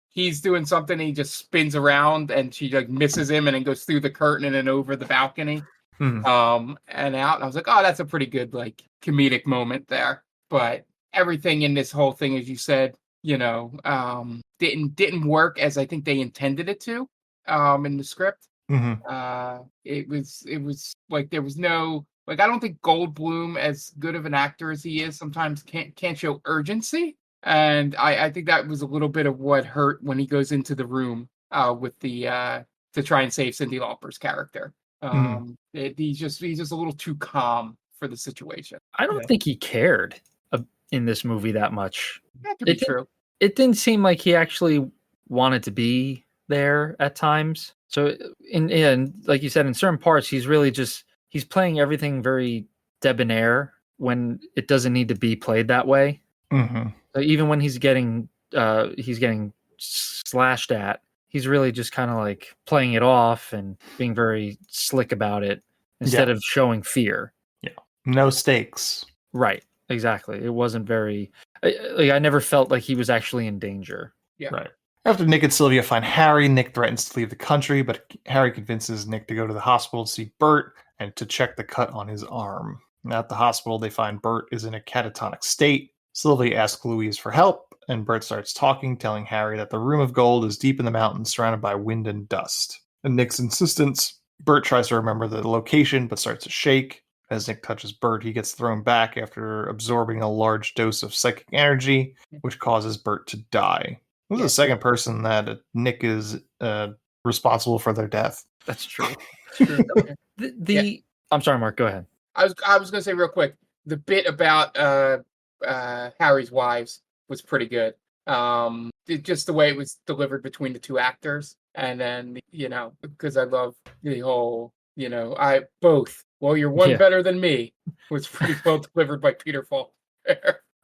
he's doing something and he just spins around and she like misses him and then goes through the curtain and then over the balcony. Mm-hmm. And out. And I was like, oh, that's a pretty good like comedic moment there. But everything in this whole thing, as you said, didn't work as I think they intended it to in the script. Mm-hmm. It was like there was no like I don't think Goldblum, as good of an actor as he is, sometimes can't show urgency. And I think that was a little bit of what hurt when he goes into the room with the to try and save Cyndi Lauper's character. He's just a little too calm for the situation. I don't think he cared in this movie that much. That could be true. It didn't seem like he actually wanted to be there at times. So, in like you said, in certain parts, he's really he's playing everything very debonair when it doesn't need to be played that way. Mm-hmm. So even when he's getting slashed at, he's really just kind of like playing it off and being very slick about it instead of showing fear. Yeah, no stakes. Right. Exactly. It wasn't very. I never felt like he was actually in danger. Yeah. Right. After Nick and Sylvia find Harry, Nick threatens to leave the country, but Harry convinces Nick to go to the hospital to see Bert and to check the cut on his arm. And at the hospital, they find Bert is in a catatonic state. Sylvia asks Louise for help, and Bert starts talking, telling Harry that the Room of Gold is deep in the mountains, surrounded by wind and dust. At Nick's insistence, Bert tries to remember the location, but starts to shake. As Nick touches Bert, he gets thrown back after absorbing a large dose of psychic energy, which causes Bert to die. This is the second person that Nick is responsible for their death. That's true. Okay. I'm sorry, Mark. Go ahead. I was going to say real quick, the bit about Harry's wives was pretty good. Just the way it was delivered between the two actors, and then because I love the whole well, you're one better than me was pretty well delivered by Peter Falk.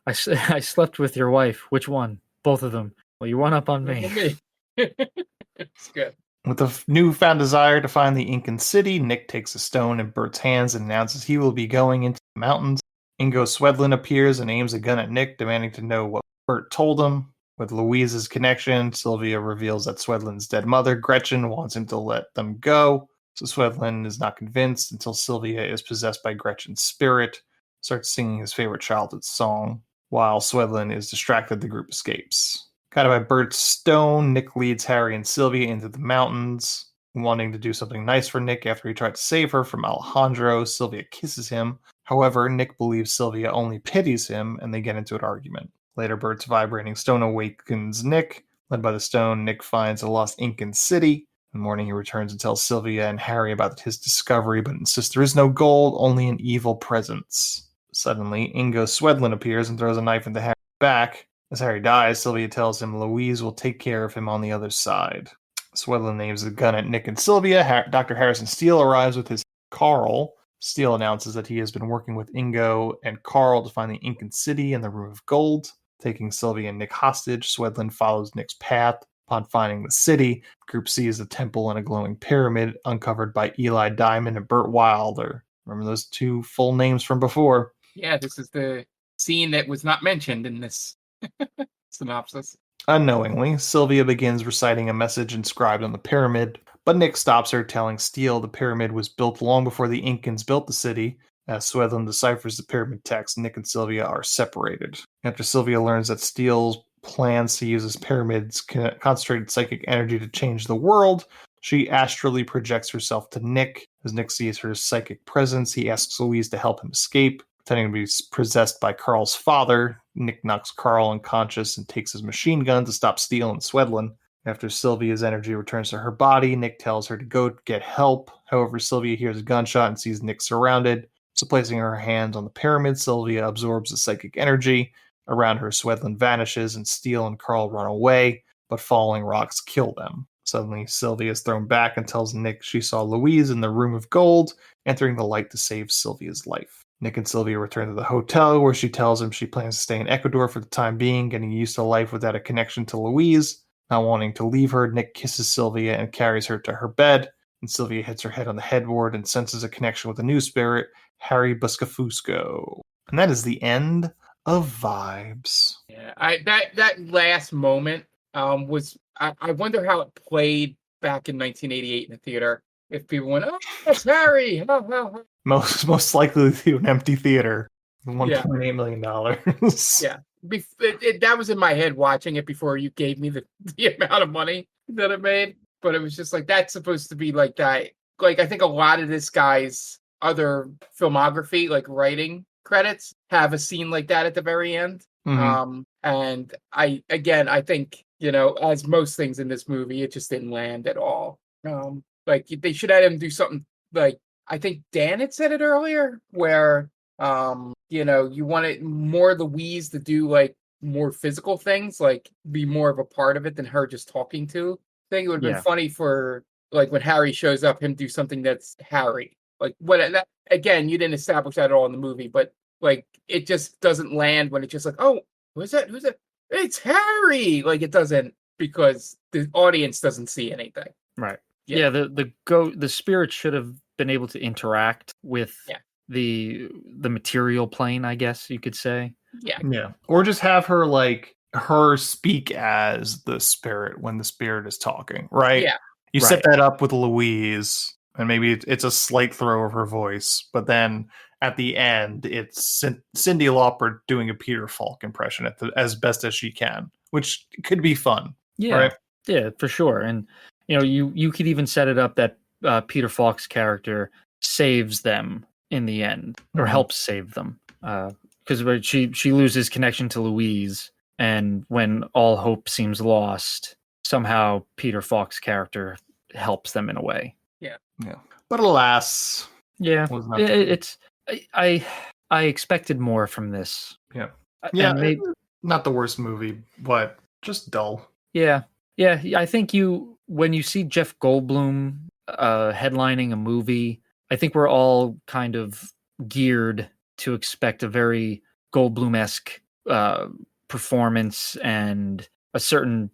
I slept with your wife. Which one? Both of them. Well, you one up on me. It's good. With a newfound desire to find the Incan city, Nick takes a stone in Bert's hands and announces he will be going into the mountains. Ingo Swedlin appears and aims a gun at Nick, demanding to know what Bert told him. With Louise's connection, Sylvia reveals that Swedlin's dead mother, Gretchen, wants him to let them go. So Swedlin is not convinced until Sylvia is possessed by Gretchen's spirit, starts singing his favorite childhood song. While Swedlin is distracted, the group escapes. Guided by Bert's stone, Nick leads Harry and Sylvia into the mountains. Wanting to do something nice for Nick after he tried to save her from Alejandro, Sylvia kisses him. However, Nick believes Sylvia only pities him, and they get into an argument. Later, Bert's vibrating stone awakens Nick. Led by the stone, Nick finds a lost Incan city. In the morning, he returns and tells Sylvia and Harry about his discovery, but insists there is no gold, only an evil presence. Suddenly, Ingo Swedlin appears and throws a knife into Harry's back. As Harry dies, Sylvia tells him Louise will take care of him on the other side. Swedlund aims a gun at Nick and Sylvia. Dr. Harrison Steele arrives with his Carl. Steele announces that he has been working with Ingo and Carl to find the Incan city and the Room of Gold. Taking Sylvia and Nick hostage, Swedlund follows Nick's path. Upon finding the city, the group sees a temple and a glowing pyramid uncovered by Eli Diamond and Burt Wilder. Remember those two full names from before? Yeah, this is the scene that was not mentioned in this synopsis. Unknowingly, Sylvia begins reciting a message inscribed on the pyramid, but Nick stops her, telling Steele the pyramid was built long before the Incans built the city. As Swedlund deciphers the pyramid text, Nick and Sylvia are separated. After Sylvia learns that Steele plans to use his pyramid's concentrated psychic energy to change the world, she astrally projects herself to Nick. As Nick sees her psychic presence, he asks Louise to help him escape. Pretending to be possessed by Carl's father, Nick knocks Carl unconscious and takes his machine gun to stop Steele and Swedlund. After Sylvia's energy returns to her body, Nick tells her to go get help. However, Sylvia hears a gunshot and sees Nick surrounded. So placing her hands on the pyramid, Sylvia absorbs the psychic energy. Around her, Swedlund vanishes and Steele and Carl run away, but falling rocks kill them. Suddenly, Sylvia is thrown back and tells Nick she saw Louise in the Room of Gold, entering the light to save Sylvia's life. Nick and Sylvia return to the hotel, where she tells him she plans to stay in Ecuador for the time being, getting used to life without a connection to Louise. Not wanting to leave her, Nick kisses Sylvia and carries her to her bed, and Sylvia hits her head on the headboard and senses a connection with a new spirit, Harry Buscafusco. And that is the end of Vibes. Yeah, that last moment was I wonder how it played back in 1988 in the theater. If people went, "Oh, that's Harry!" Ha, ha, ha. Most likely to an empty theater. $1.8 million. Yeah, that was in my head watching it before you gave me the amount of money that it made. But it was just like that's supposed to be like that. Like I think a lot of this guy's other filmography, like writing credits, have a scene like that at the very end. Mm-hmm. And I think, as most things in this movie, it just didn't land at all. Like they should have him do something like I think Dan had said it earlier, where you wanted more Louise to do like more physical things, like be more of a part of it than her just talking to. I think it would have been funny for like when Harry shows up, him do something that's Harry. Like that again, you didn't establish that at all in the movie, but like it just doesn't land when it's just like, oh, who's that? It's Harry. Like it doesn't, because the audience doesn't see anything. Right. Yeah, the spirit should have been able to interact with the material plane, I guess you could say. Yeah. Or just have her speak as the spirit when the spirit is talking, right? Yeah. You set that up with Louise, and maybe it's a slight throw of her voice, but then at the end, it's Cyndi Lauper doing a Peter Falk impression as best as she can, which could be fun. Yeah, right? Yeah, for sure. And you could even set it up that Peter Falk's character saves them in the end, or helps save them, because she loses connection to Louise, and when all hope seems lost, somehow Peter Falk's character helps them in a way. Yeah. But alas, I expected more from this. Yeah. Not the worst movie, but just dull. Yeah. I think when you see Jeff Goldblum headlining a movie, I think we're all kind of geared to expect a very Goldblum-esque performance and a certain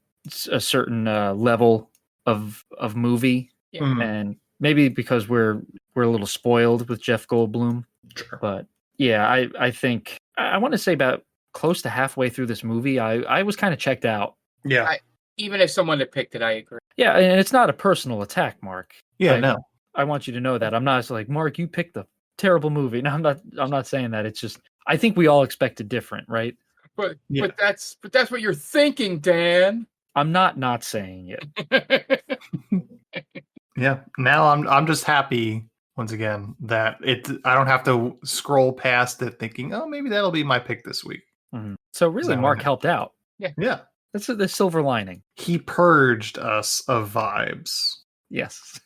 level of movie. Yeah. Mm-hmm. And maybe because we're a little spoiled with Jeff Goldblum. Sure. But yeah, I think I want to say about close to halfway through this movie, I was kind of checked out. Yeah. Even if someone had picked it, I agree. Yeah, and it's not a personal attack, Mark. Yeah, no. I want you to know that. I'm not like, Mark, you picked the terrible movie. No, I'm not saying that. It's just I think we all expected different, right? But that's what you're thinking, Dan. I'm not saying it. Yeah. Now I'm just happy once again that I don't have to scroll past it thinking, oh, maybe that'll be my pick this week. Mm-hmm. So really, Mark helped out. Yeah. That's the silver lining. He purged us of vibes. Yes.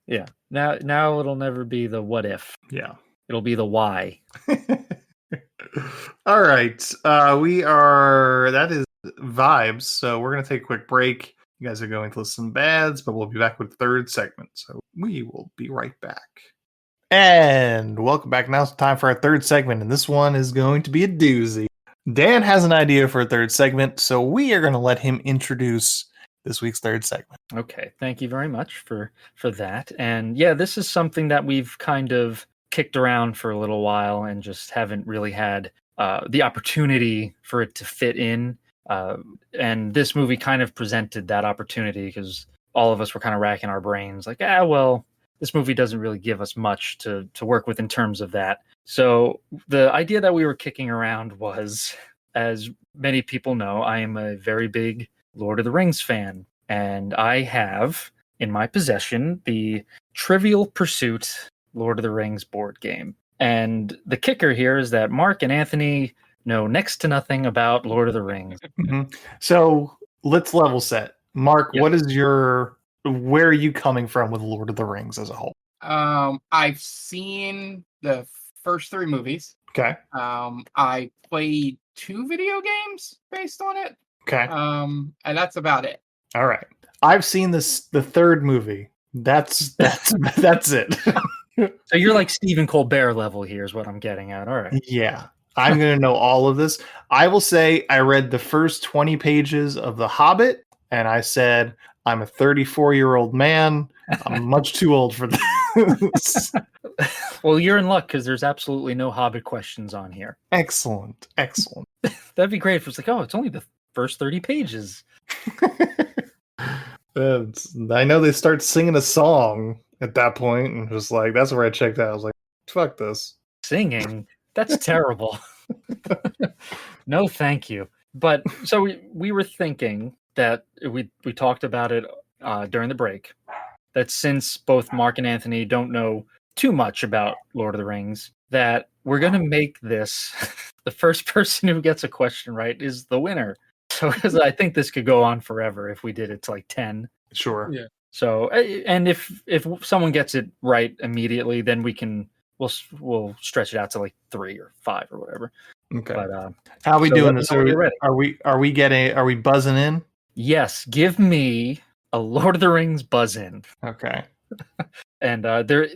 Yeah. Now it'll never be the what if. Yeah. It'll be the why. All right. That is vibes. So we're going to take a quick break. You guys are going to listen to bads, but we'll be back with the third segment. So we will be right back. And welcome back. Now it's time for our third segment, and this one is going to be a doozy. Dan has an idea for a third segment, so we are going to let him introduce this week's third segment. Okay, thank you very much for that. And yeah, this is something that we've kind of kicked around for a little while and just haven't really had the opportunity for it to fit in. And this movie kind of presented that opportunity because all of us were kind of racking our brains like, well, this movie doesn't really give us much to work with in terms of that. So the idea that we were kicking around was, as many people know, I am a very big Lord of the Rings fan. And I have in my possession the Trivial Pursuit Lord of the Rings board game. And the kicker here is that Mark and Anthony know next to nothing about Lord of the Rings. Mm-hmm. So let's level set. Mark, Yep. Where are you coming from with Lord of the Rings as a whole? I've seen the first 3 movies. Okay. I played 2 video games based on it. Okay. And that's about it. All right. I've seen the third movie. That's it. So you're like Stephen Colbert level here is what I'm getting at. All right. Yeah. I'm going to know all of this. I will say I read the first 20 pages of The Hobbit, and I said, I'm a 34-year-old man. I'm much too old for this. Well, you're in luck because there's absolutely no Hobbit questions on here. Excellent. That'd be great if it's like, it's only the first 30 pages. I know they start singing a song at that point, and just like, that's where I checked out. I was like, fuck this. Singing? That's terrible. No, thank you. But so we were thinking that we talked about it during the break, that since both Mark and Anthony don't know too much about Lord of the Rings, that we're going to make this the first person who gets a question right is the winner. So because I think this could go on forever if we did it to like 10. Sure. Yeah. So, and if someone gets it right immediately, then we'll stretch it out to like 3 or 5 or whatever. Okay. But how are we doing this? Are we buzzing in? Yes, give me a Lord of the Rings buzz in. Okay. And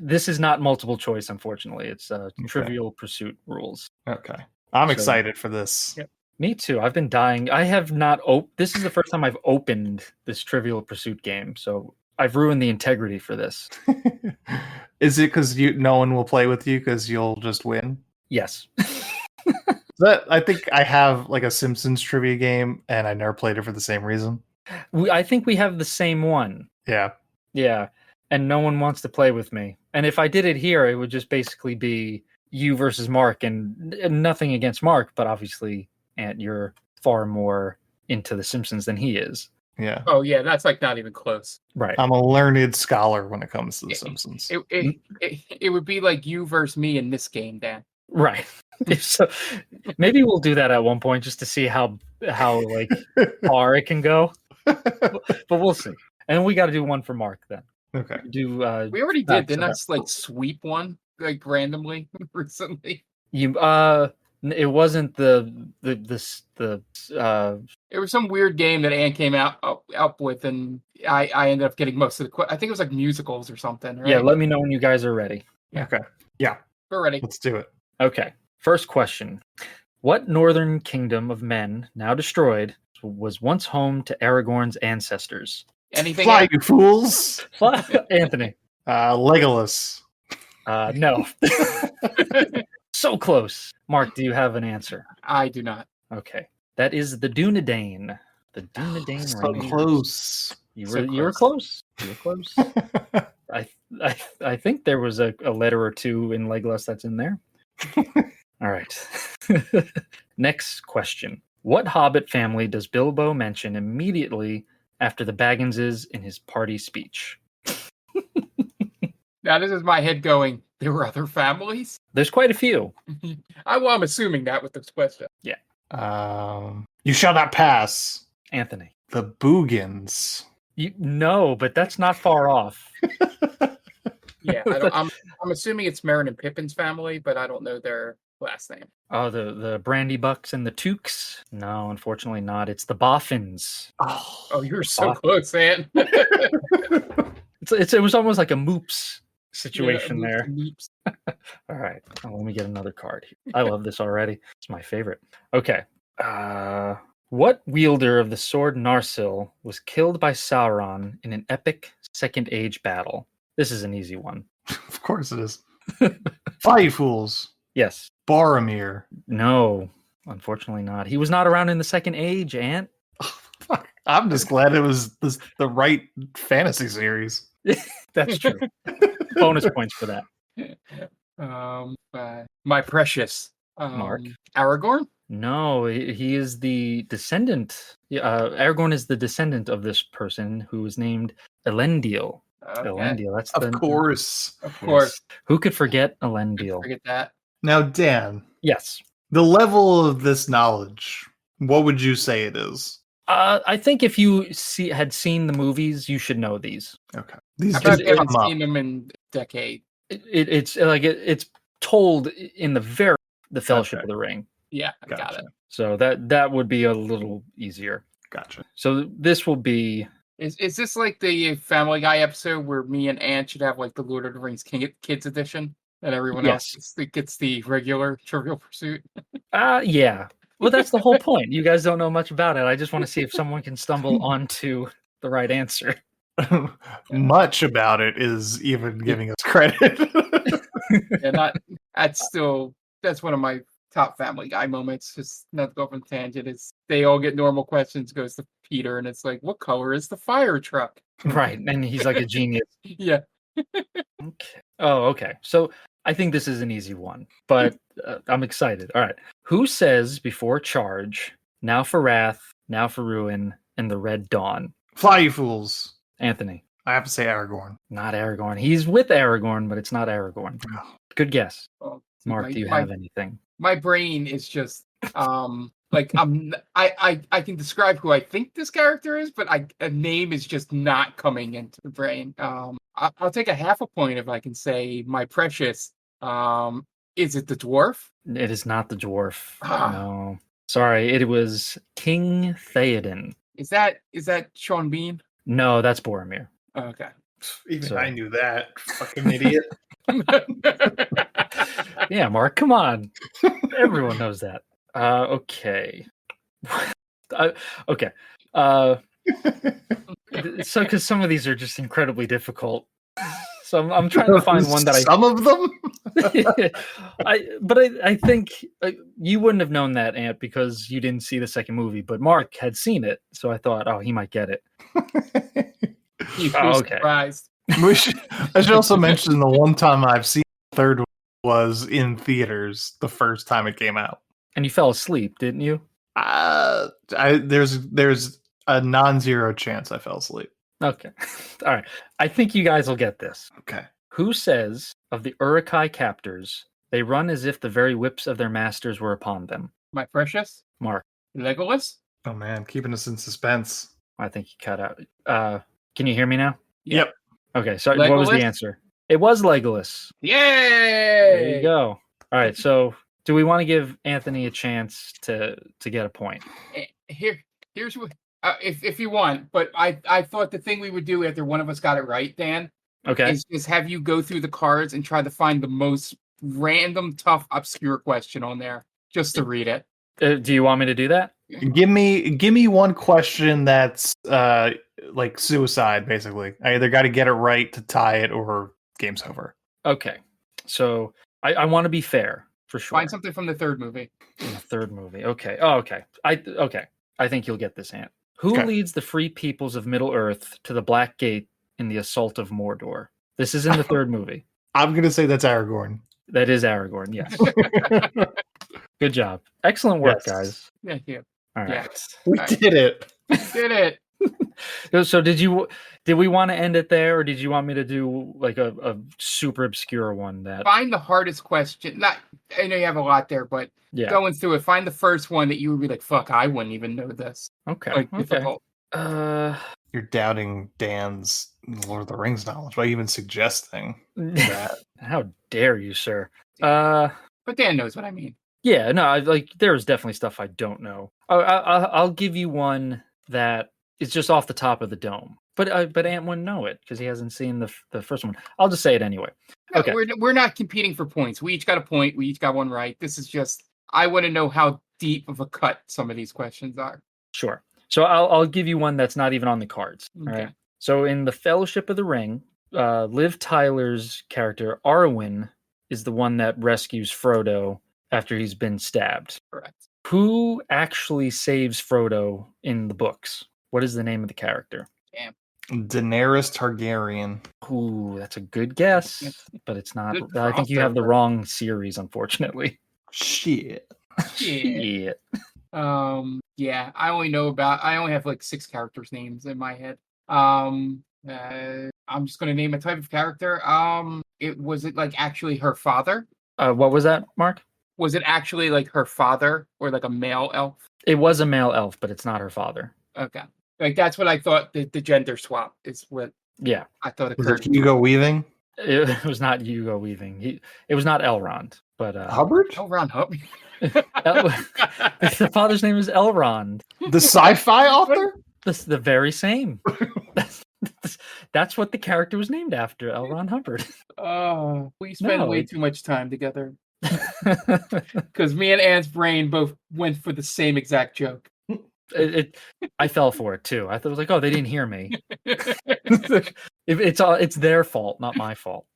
this is not multiple choice, unfortunately. It's Trivial Pursuit rules. Okay. I'm excited for this. Yep. Me too. I've been dying. I have not this is the first time I've opened this Trivial Pursuit game, so I've ruined the integrity for this. Is it because no one will play with you because you'll just win? Yes. I think I have like a Simpsons trivia game, and I never played it for the same reason. I think we have the same one. Yeah. Yeah. And no one wants to play with me. And if I did it here, it would just basically be you versus Mark, and nothing against Mark, but obviously, Ant, you're far more into The Simpsons than he is. Yeah. Oh yeah, that's like not even close. Right. I'm a learned scholar when it comes to The Simpsons. It would be like you versus me in this game, Dan. Right. So maybe we'll do that at one point just to see how like far it can go. But we'll see. And we got to do one for Mark then. Okay. We already did. Didn't I like sweep one like randomly recently? It wasn't the It was some weird game that Ann came out with, and I ended up getting most of the. I think it was like musicals or something. Right? Yeah. Let me know when you guys are ready. Yeah. Okay. Yeah. We're ready. Let's do it. Okay. First question. What northern kingdom of men, now destroyed, was once home to Aragorn's ancestors? Anything? Fly, you fools! Anthony. Legolas. No. So close. Mark, do you have an answer? I do not. Okay. That is the Dunedain. The Dunedain. So close. You were close. You were close. I think there was a letter or two in Legolas that's in there. All right. Next question. What Hobbit family does Bilbo mention immediately after the Bagginses in his party speech? Now this is my head going, there were other families? There's quite a few. I'm assuming that with this question. Yeah. You shall not pass. Anthony. The Boogans. No, but that's not far off. Yeah, I'm assuming it's Merrin and Pippin's family, but I don't know their last name. Oh, the Brandy Bucks and the Tukes? No, unfortunately not. It's the Boffins. Oh, you're so close, man. It was almost like a Moops situation Yeah, there. Moops. All right, let me get another card here. I love this already. It's my favorite. Okay. What wielder of the sword Narsil was killed by Sauron in an epic Second Age battle? This is an easy one. Of course it is. Fly, you fools. Yes. Boromir. No, unfortunately not. He was not around in the Second Age, Ant. I'm just glad it was the right fantasy series. That's true. Bonus points for that. My precious. Mark. Aragorn? No, he is the descendant. Aragorn is the descendant of this person who was named Elendil. Okay. Elendil, that's Of course. Of course. Who could forget Elendil? Forget that. Now, Dan, Yes. the level of this knowledge, what would you say it is? I think if you had seen the movies, you should know these. Okay. These I just haven't come up. seen them in a decade. It's told in the Fellowship of the Ring. Yeah, I got Gotcha. it. So that would be a little easier. Gotcha. So this will be. Is this like the Family Guy episode where me and Ant should have like the Lord of the Rings Kids edition, and everyone Yes. else gets the regular Trivial Pursuit? Yeah. Well, that's the whole point. You guys don't know much about it. I just want to see if someone can stumble onto the right answer. Much about it is even giving us credit. Yeah, that's one of my top Family Guy moments. Just not to go off on a tangent. It's they all get normal questions, goes to Peter, and it's like, what color is the fire truck? Right. And he's like a genius. Yeah. Okay. Oh, okay. So I think this is an easy one, but I'm excited. All right. Who says before charge, now for wrath, now for ruin, and the red dawn? Fly, you fools. Anthony. I have to say Aragorn. Not Aragorn. He's with Aragorn, but it's not Aragorn. Good guess. Well, Mark, do you have anything? My brain is just like I can describe who I think this character is, but a name is just not coming into the brain. I'll take a half a point if I can say my precious. Is it the dwarf? It is not the dwarf. No. Sorry, it was King Theoden. Is that Sean Bean? No, that's Boromir. Okay. Even I knew that. Fucking idiot. Yeah, Mark, come on. Everyone knows that. Okay. Okay. So, because some of these are just incredibly difficult. So I'm trying to find one that Some of them? I think you wouldn't have known that, Ant, because you didn't see the second movie, but Mark had seen it. So I thought, oh, he might get it. Okay. Surprised. I should also mention the one time I've seen the third one was in theaters the first time it came out. And you fell asleep, didn't you? There's a non-zero chance I fell asleep. Okay. All right. I think you guys will get this. Okay. Who says of the Uruk-hai captors, they run as if the very whips of their masters were upon them? My precious? Mark. Legolas? Oh man, keeping us in suspense. I think you cut out. Can you hear me now? Yep. Okay, so Legolas? what was the answer? It was Legolas. Yay! There you go. All right, so do we want to give Anthony a chance to get a point? Here's what if you want, but I thought the thing we would do after one of us got it right, Dan, Okay. is have you go through the cards and try to find the most random, tough, obscure question on there just to read it. Do you want me to do that? Give me one question that's like suicide, basically. I either got to get it right to tie it or game's over. Okay. So I want to be fair for sure. Find something from the third movie. In the third movie. Okay. Oh, okay. I think you'll get this, Ant. Who leads the free peoples of Middle Earth to the Black Gate in the Assault of Mordor? This is in the third movie. I'm gonna say that's Aragorn. That is Aragorn. Yes. Good job. Excellent work, guys. Thank you. All right. Yes. We did it. Did it. So did we want to end it there, or did you want me to do like a super obscure one that Find the hardest question. I know you have a lot there, but going through it, find the first one that you would be like, fuck, I wouldn't even know this. Okay. Difficult. You're doubting Dan's Lord of the Rings knowledge by even suggesting that. How dare you, sir? But Dan knows what I mean. Yeah, no, there's definitely stuff I don't know. I'll give you one that is just off the top of the dome. But Ant wouldn't know it because he hasn't seen the first one. I'll just say it anyway. Okay. We're not competing for points. We each got a point. We each got one right. This is just, I want to know how deep of a cut some of these questions are. Sure. So I'll give you one that's not even on the cards. Okay. All right. So in the Fellowship of the Ring, Liv Tyler's character Arwen is the one that rescues Frodo after he's been stabbed. Correct. Who actually saves Frodo in the books? What is the name of the character? Damn. Daenerys Targaryen. Ooh, that's a good guess, but it's not. Good I think you have the crossover. wrong series, unfortunately. Shit. Shit. Yeah, I only have like 6 characters' names in my head. I'm just gonna name a type of character. Was it like actually her father? What was that, Mark? Was it actually like her father or like a male elf? It was a male elf, but it's not her father. Okay. Like that's what I thought the gender swap is what Yeah. I thought Was occurred. it Hugo Weaving? It was not Hugo Weaving. It was not Elrond, but Hubbard? Oh, Ron Hubbard. The father's name is Elrond. The sci-fi author? The very same. That's what the character was named after, L. Ron Hubbard. Oh, we spend No, way too much time together. Because me and Ann's brain both went for the same exact joke. I fell for it too. I thought it was like, oh, they didn't hear me. It's their fault, not my fault.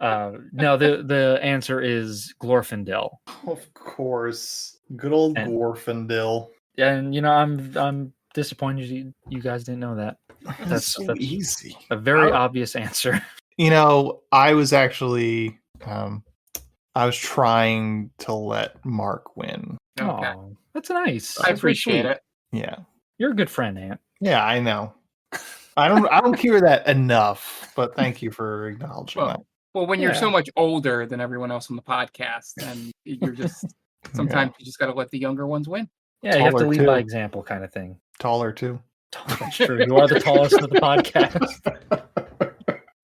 No, the answer is Glorfindel. Of course. Good old And- Glorfindel. And I'm disappointed you guys didn't know that. That's so easy. A very obvious answer. I was actually I was trying to let Mark win. Okay. Oh, that's nice. I appreciate it. Yeah. You're a good friend, Ant. Yeah, I know. I don't hear that enough, but thank you for acknowledging that. Well, when you're Yeah. so much older than everyone else on the podcast, and you're just sometimes you just got to let the younger ones win. Yeah, you have to Taller, lead too. by example, kind of thing. Taller too. That's true. You are the tallest of the podcast,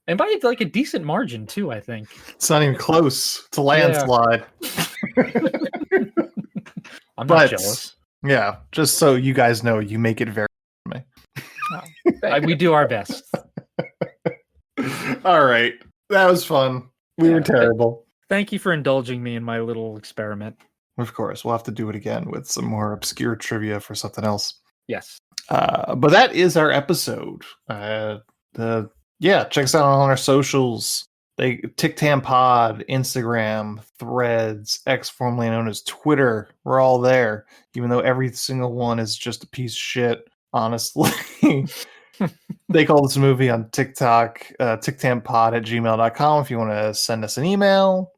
and by like a decent margin too. I think. It's not even close. It's a landslide. I'm not But jealous. yeah, just so you guys know, you make it very me. We do our best. All right. That was fun. We were Yeah. terrible. Thank you for indulging me in my little experiment. Of course, we'll have to do it again with some more obscure trivia for something else. Yes. But that is our episode. Check us out on our socials. TikTam Pod, Instagram, Threads, X formerly known as Twitter. We're all there, even though every single one is just a piece of shit, honestly. They call this movie on TikTok, tictampod@gmail.com if you want to send us an email.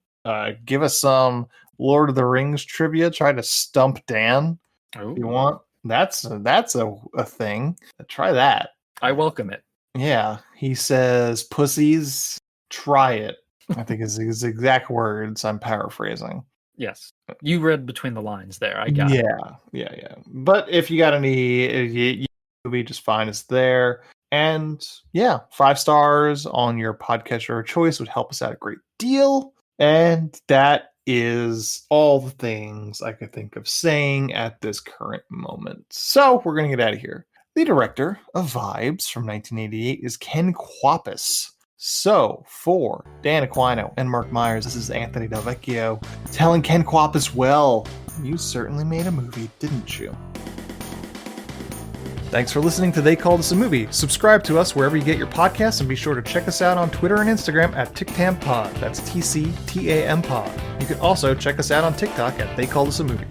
Give us some Lord of the Rings trivia. Try to stump Dan if you want. That's a thing. Try that. I welcome it. Yeah, he says, "Pussies, try it." I think is his exact words. I'm paraphrasing. Yes. You read between the lines there. I got it. Yeah. But if you got any movie, just find us there. And yeah, 5 stars on your podcatcher of choice would help us out a great deal. And that is all the things I could think of saying at this current moment. So we're going to get out of here. The director of Vibes from 1988 is Ken Kwapis. So for Dan Aquino and Mark Myers, this is Anthony Del Vecchio telling Ken Kwapis, well, you certainly made a movie, didn't you? Thanks for listening to They Called Us a Movie. Subscribe to us wherever you get your podcasts, and be sure to check us out on Twitter and Instagram at TicTamPod. That's TCTAM Pod. You can also check us out on TikTok at They Called Us a Movie.